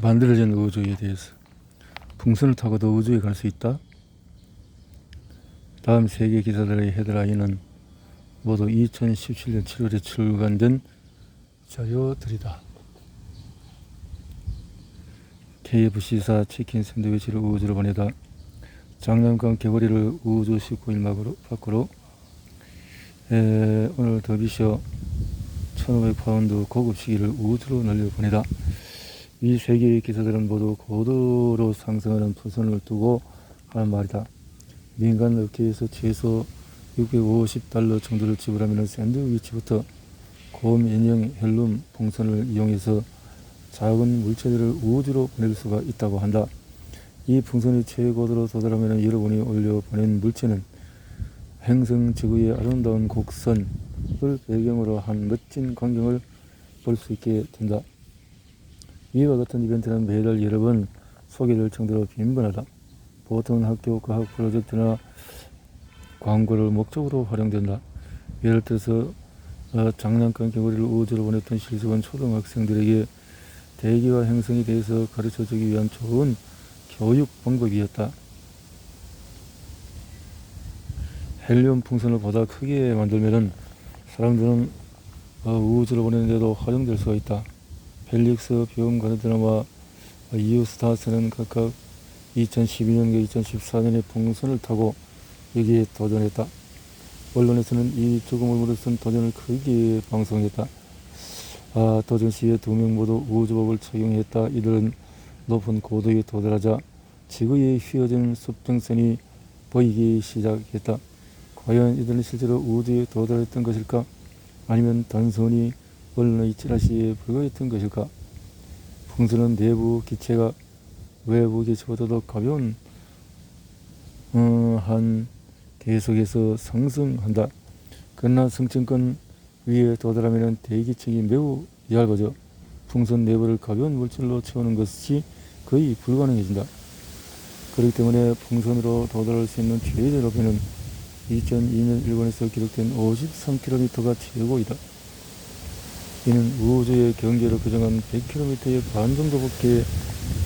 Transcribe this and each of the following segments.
만들어진 우주에 대해서. 풍선을 타고도 우주에 갈 수 있다. 다음 세계 기사들의 헤드라인은 모두 2017년 7월에 출간된 자료들이다. KFC사 치킨 샌드위치를 우주로 보내다. 장난감 개구리를 우주 19일 밖으로. 오늘 더비쇼 1500파운드 고급 시기를 우주로 날려보내다. 이 세 개의 기사들은 모두 고도로 상승하는 풍선을 두고 하는 말이다. 민간 업계에서 최소 $650 정도를 지불하면 샌드위치부터 고민형 헬륨 풍선을 이용해서 작은 물체들을 우주로 보낼 수가 있다고 한다. 이 풍선이 최고도로 도달하면 여러분이 올려보낸 물체는 행성 지구의 아름다운 곡선을 배경으로 한 멋진 광경을 볼 수 있게 된다. 이와 같은 이벤트는 매달 여러 번 소개될 정도로 빈번하다. 보통 학교 과학 프로젝트나 광고를 목적으로 활용된다. 예를 들어서 장난감 개구리를 우주로 보냈던 실습은 초등학생들에게 대기와 행성에 대해서 가르쳐주기 위한 좋은 교육 방법이었다. 헬륨 풍선을 보다 크게 만들면 사람들은 우주로 보내는데도 활용될 수가 있다. 펠릭스 비움가르드나와 이우스타스는 각각 2012년과 2014년에 풍선을 타고 여기에 도전했다. 언론에서는 이 죽음을 무릅쓴 도전을 크게 방송했다. 도전 시에 2명 모두 우주복을 착용했다. 이들은 높은 고도에 도달하자 지구에 휘어진 수평선이 보이기 시작했다. 과연 이들은 실제로 우주에 도달했던 것일까? 아니면 단순히 언론의 찌라시에 불과했던 것일까? 풍선은 내부 기체가 외부 기체보다도 가벼운 한 계속해서 상승한다. 그러나 성층권 위에 도달하면 대기층이 매우 얇아져 풍선 내부를 가벼운 물질로 채우는 것이 거의 불가능해진다. 그렇기 때문에 풍선으로 도달할 수 있는 최대 높이는 2002년 일본에서 기록된 53km가 최고이다. 이는 우주의 경계로 규정한 100km의 반 정도밖에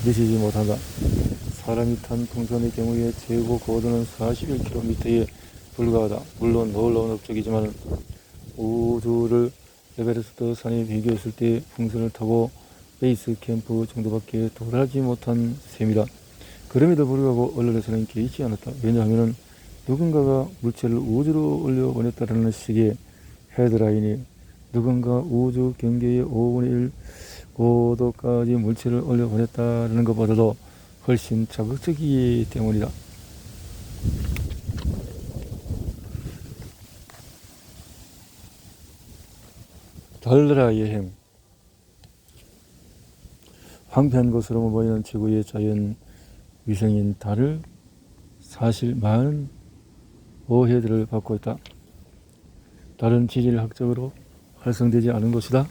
미치지 못한다. 사람이 탄 풍선의 경우에 최고 고도는 41km에 불과하다. 물론 놀라운 업적이지만 우주를 에베레스트 산에 비교했을 때 풍선을 타고 베이스 캠프 정도밖에 도달하지 못한 셈이다. 그럼에도 불구하고 언론에서는 개의치 않았다. 왜냐하면 누군가가 물체를 우주로 올려보냈다는 식의 헤드라인이 누군가 우주 경계의 5분의 1 고도까지 물체를 올려보냈다는 것보다도 훨씬 자극적이기 때문이다. 달나라 여행. 황폐한 것으로 보이는 지구의 자연 위성인 달을 사실 많은 오해들을 받고 있다. 달은 지질학적으로 활성되지 않은 것이다.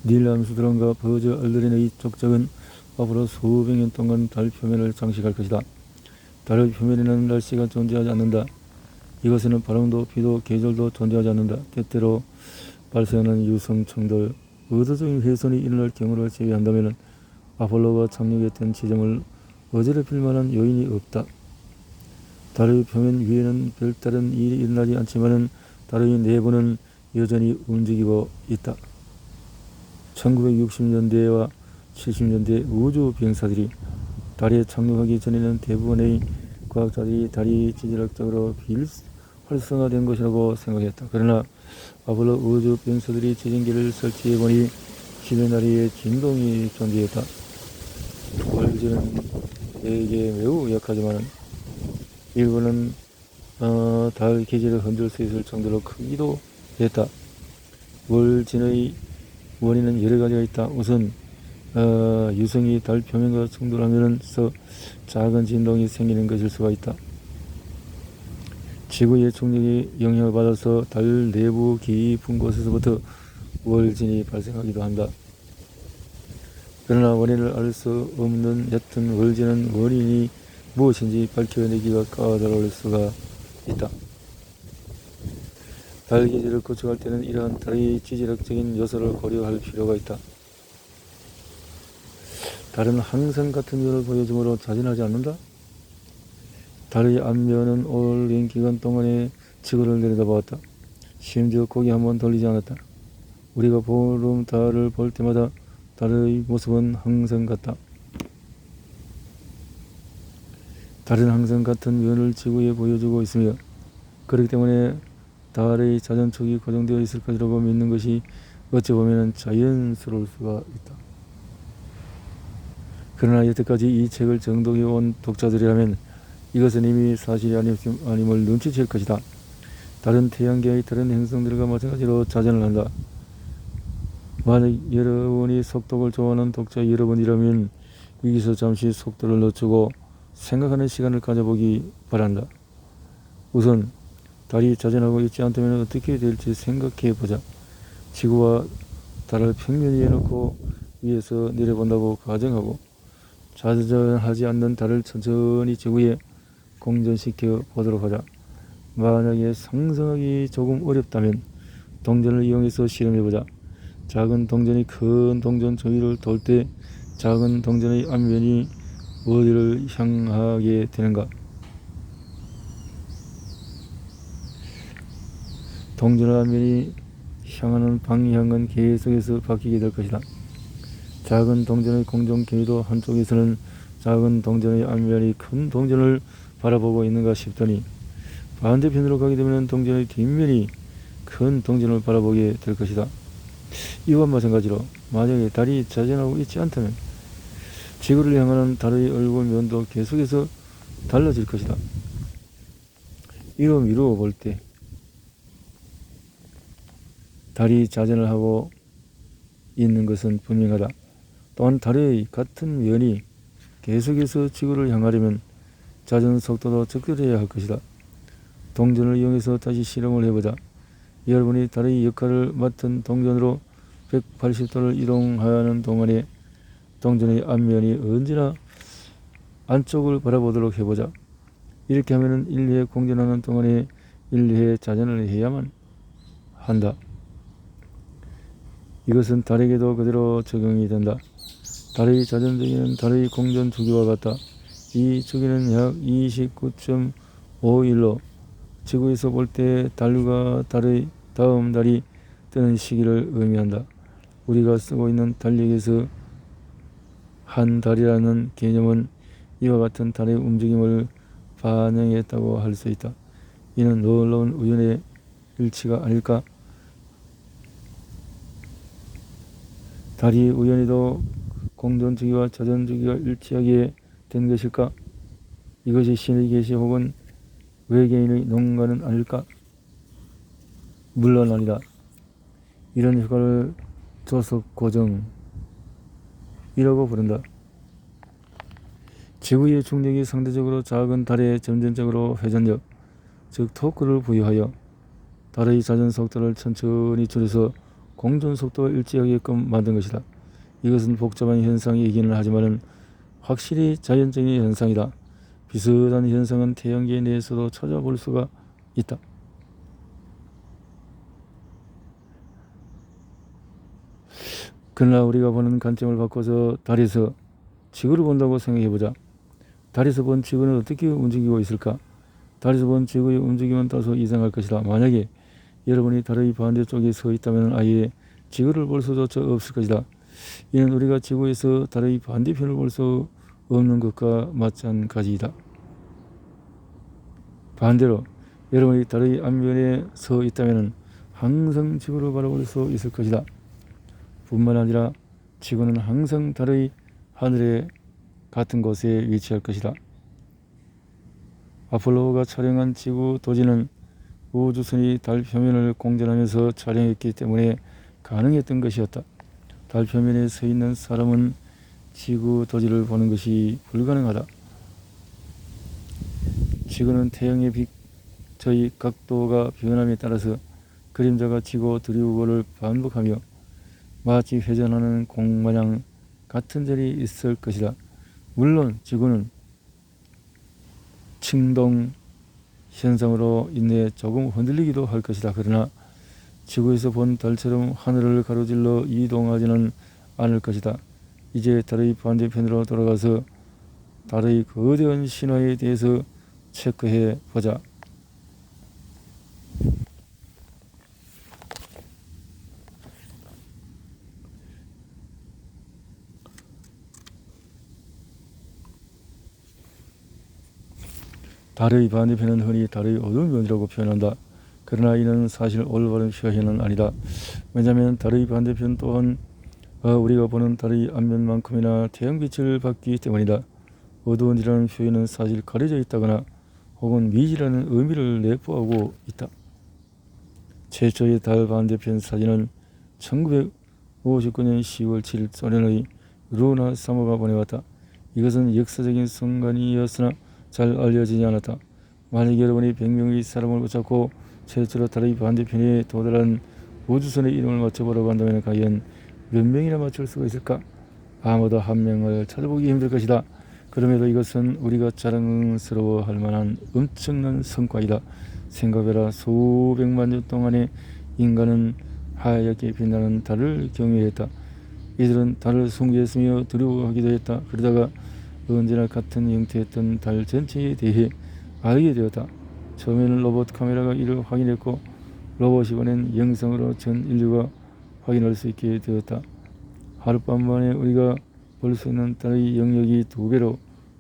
닐 암스트롱과 버즈 알드린의 족적은 앞으로 수백 년 동안 달 표면을 장식할 것이다. 달 표면에는 날씨가 존재하지 않는다. 이것에는 바람도 비도 계절도 존재하지 않는다. 때때로 발생하는 유성청들 의도적인 훼손이 일어날 경우를 제외한다면 아폴로가 착륙했던 지점을 어지럽힐 만한 요인이 없다. 달의 표면 위에는 별다른 일이 일어나지 않지만 달의 내부는 여전히 움직이고 있다. 1960년대와 70년대 우주 비행사들이 달에 착륙하기 전에는 대부분의 과학자들이 달이 지질학적으로 비활성화된 것이라고 생각했다. 그러나 아폴로 우주 비행사들이 지진기를 설치해보니 지면아래에 진동이 존재했다. 월지는 대개 매우 약하지만 일부는 달 기지를 흔들 수 있을 정도로 크기도 했다. 월진의 원인은 여러 가지가 있다. 우선 유성이 달 표면과 충돌하면서 작은 진동이 생기는 것일 수가 있다. 지구의 중력에 영향을 받아서 달 내부 깊은 곳에서부터 월진이 발생하기도 한다. 그러나 원인을 알 수 없는 얕은 월진은 원인이 무엇인지 밝혀내기가 까다로울 수가 있다. 달 기지를 구축할 때는 이러한 달의 지질학적인 요소를 고려할 필요가 있다. 달은 항상 같은 면을 보여주므로 자진하지 않는다. 달의 앞면은 오랜 기간 동안에 지구를 내려다보았다. 심지어 고개 한번 돌리지 않았다. 우리가 보름달을 볼 때마다 달의 모습은 항상 같다. 달은 항상 같은 면을 지구에 보여주고 있으며 그렇기 때문에 달의 자전축이 고정되어 있을 것이라고 믿는 것이 어찌 보면 자연스러울 수가 있다. 그러나 여태까지 이 책을 정독해 온 독자들이라면 이것은 이미 사실이 아님을 눈치챌 것이다. 다른 태양계의 다른 행성들과 마찬가지로 자전을 한다. 만약 여러분이 속독을 좋아하는 독자 여러분이라면 여기서 잠시 속도를 늦추고 생각하는 시간을 가져보기 바란다. 우선 달이 자전하고 있지 않다면 어떻게 될지 생각해 보자. 지구와 달을 평면 위에 놓고 위에서 내려본다고 가정하고 자전하지 않는 달을 천천히 지구에 공전시켜 보도록 하자. 만약에 상상하기 조금 어렵다면 동전을 이용해서 실험해보자. 작은 동전이 큰 동전 주위를 돌 때 작은 동전의 앞면이 어디를 향하게 되는가? 동전의 앞면이 향하는 방향은 계속해서 바뀌게 될 것이다. 작은 동전의 공정 계도 한쪽에서는 작은 동전의 앞면이 큰 동전을 바라보고 있는가 싶더니 반대편으로 가게 되면 동전의 뒷면이 큰 동전을 바라보게 될 것이다. 이와 마찬가지로 만약에 달이 자전하고 있지 않다면 지구를 향하는 달의 얼굴 면도 계속해서 달라질 것이다. 이로 미루어 볼 때 달이 자전을 하고 있는 것은 분명하다. 또한 달의 같은 면이 계속해서 지구를 향하려면 자전 속도도 적절해야 할 것이다. 동전을 이용해서 다시 실험을 해보자. 여러분이 달의 역할을 맡은 동전으로 180도를 이동하는 동안에 동전의 앞면이 언제나 안쪽을 바라보도록 해보자. 이렇게 하면 1회 공전하는 동안에 1회 자전을 해야만 한다. 이것은 달에게도 그대로 적용이 된다. 달의 자전 주기는 달의 공전 주기와 같다. 이 주기는 약 29.5일로 지구에서 볼 때 달과 달의 다음 달이 뜨는 시기를 의미한다. 우리가 쓰고 있는 달력에서 한 달이라는 개념은 이와 같은 달의 움직임을 반영했다고 할 수 있다. 이는 놀라운 우연의 일치가 아닐까? 달이 우연히도 공전주기와 자전주기가 일치하게 된 것일까? 이것이 신의 계시 혹은 외계인의 농간은 아닐까? 물론 아니다. 이런 효과를 조석 고정이라고 부른다. 지구의 중력이 상대적으로 작은 달에 점진적으로 회전력, 즉 토크를 부여하여 달의 자전 속도를 천천히 줄여서 공전 속도와 일치하게끔 만든 것이다. 이것은 복잡한 현상이기는 하지만 확실히 자연적인 현상이다. 비슷한 현상은 태양계 내에서도 찾아볼 수가 있다. 그러나 우리가 보는 관점을 바꿔서 달에서 지구를 본다고 생각해보자. 달에서 본 지구는 어떻게 움직이고 있을까? 달에서 본 지구의 움직임은 다소 이상할 것이다. 만약에 여러분이 달의 반대쪽에 서 있다면 아예 지구를 볼 수조차 없을 것이다. 이는 우리가 지구에서 달의 반대편을 볼 수 없는 것과 마찬가지이다. 반대로 여러분이 달의 앞면에 서 있다면 항상 지구를 바라볼 수 있을 것이다. 뿐만 아니라 지구는 항상 달의 하늘에 같은 곳에 위치할 것이다. 아폴로가 촬영한 지구 도지는 우주선이 달 표면을 공전하면서 촬영했기 때문에 가능했던 것이었다. 달 표면에 서 있는 사람은 지구 도지를 보는 것이 불가능하다. 지구는 태양의 빛의 각도가 변함에 따라서 그림자가 지고 드리우고를 반복하며 마치 회전하는 공마냥 같은 자리에 있을 것이다. 물론 지구는 칭동 현상으로 인해 조금 흔들리기도 할 것이다. 그러나 지구에서 본 달처럼 하늘을 가로질러 이동하지는 않을 것이다. 이제 달의 반대편으로 돌아가서 달의 거대한 신화에 대해서 체크해 보자. 달의 반대편은 흔히 달의 어두운 면이라고 표현한다. 그러나 이는 사실 올바른 표현은 아니다. 왜냐하면 달의 반대편 또한 우리가 보는 달의 앞면만큼이나 태양빛을 받기 때문이다. 어두운이라는 표현은 사실 가려져 있다거나 혹은 미지라는 의미를 내포하고 있다. 최초의 달 반대편 사진은 1959년 10월 7일 소련의 루나 사모가 보내왔다. 이것은 역사적인 순간이었으나 잘 알려지지 않았다. 만약 여러분이 100명의 사람을 붙잡고 최초로 달의 반대편에 도달한 우주선의 이름을 맞춰보라고 한다면 과연 몇 명이나 맞출 수가 있을까? 아무도 한 명을 찾아보기 힘들 것이다. 그럼에도 이것은 우리가 자랑스러워할 만한 엄청난 성과이다. 생각해라. 수백만 년 동안에 인간은 하얗게 빛나는 달을 경외했다. 이들은 달을 숭배했으며 두려워하기도 했다. 그러다가 언제나 같은 형태였던 달 전체에 대해 알게 되었다. 처음에는 로봇 카메라가 이를 확인했고 로봇이 보낸 영상으로 전 인류가 확인할 수 있게 되었다. 하룻밤 만에 우리가 볼 수 있는 달의 영역이 2배로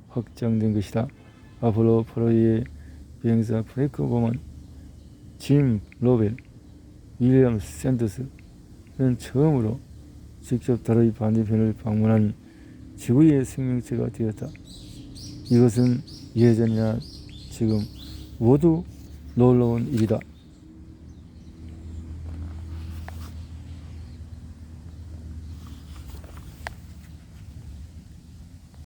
확장된 것이다. 아폴로 8호의 비행사 프랭크 보먼, 짐 로벨, 윌리엄 샌더스는 처음으로 직접 달의 반대편을 방문한 지구의 생명체가 되었다. 이것은 예전이나 지금 모두 놀라운 일이다.